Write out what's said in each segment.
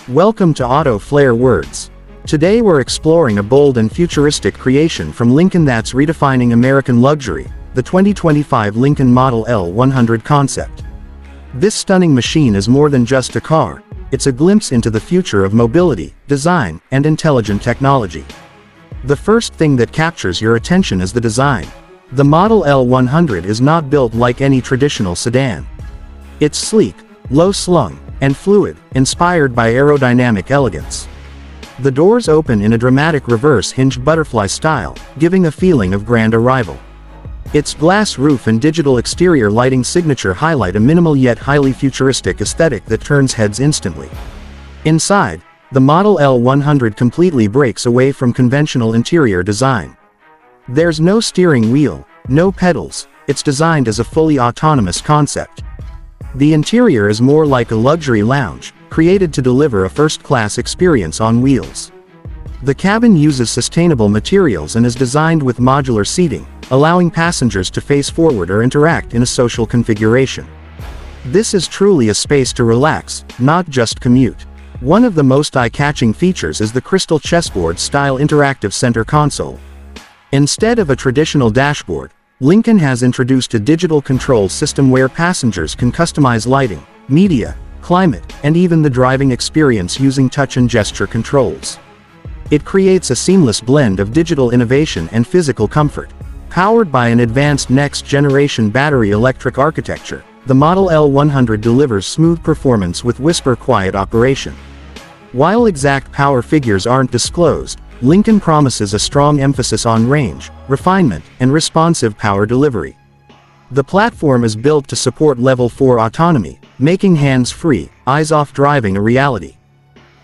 Welcome to Auto Flair Words. Today we're exploring a bold and futuristic creation from Lincoln that's redefining American luxury, the 2025 Lincoln Model L100 concept. This stunning machine is more than just a car, it's a glimpse into the future of mobility, design, and intelligent technology. The first thing that captures your attention is the design. The Model L100 is not built like any traditional sedan. It's sleek, low-slung, and fluid, inspired by aerodynamic elegance. The doors open in a dramatic reverse-hinged butterfly style, giving a feeling of grand arrival. Its glass roof and digital exterior lighting signature highlight a minimal yet highly futuristic aesthetic that turns heads instantly. Inside, the Model L100 completely breaks away from conventional interior design. There's no steering wheel, no pedals, it's designed as a fully autonomous concept. The interior is more like a luxury lounge, created to deliver a first-class experience on wheels. The cabin uses sustainable materials and is designed with modular seating, allowing passengers to face forward or interact in a social configuration. This is truly a space to relax, not just commute. One of the most eye-catching features is the crystal chessboard-style interactive center console. Instead of a traditional dashboard, Lincoln has introduced a digital control system where passengers can customize lighting, media, climate, and even the driving experience using touch and gesture controls. It creates a seamless blend of digital innovation and physical comfort. Powered by an advanced next-generation battery electric architecture, the Model L100 delivers smooth performance with whisper-quiet operation. While exact power figures aren't disclosed, Lincoln promises a strong emphasis on range, refinement, and responsive power delivery. The platform is built to support Level 4 autonomy, making hands-free, eyes-off driving a reality.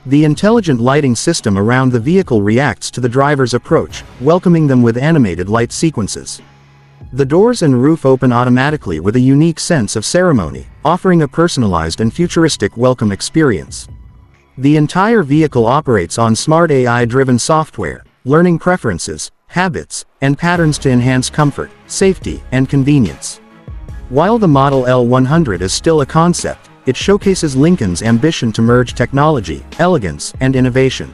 The intelligent lighting system around the vehicle reacts to the driver's approach, welcoming them with animated light sequences. The doors and roof open automatically with a unique sense of ceremony, offering a personalized and futuristic welcome experience. The entire vehicle operates on smart AI-driven software, learning preferences, habits, and patterns to enhance comfort, safety, and convenience. While the Model L100 is still a concept, it showcases Lincoln's ambition to merge technology, elegance, and innovation.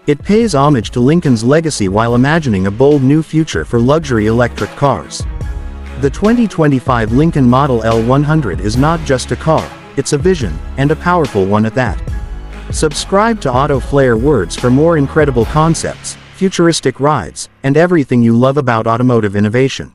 It pays homage to Lincoln's legacy while imagining a bold new future for luxury electric cars. The 2025 Lincoln Model L100 is not just a car, it's a vision, and a powerful one at that. Subscribe to Auto Flair Words for more incredible concepts, futuristic rides, and everything you love about automotive innovation.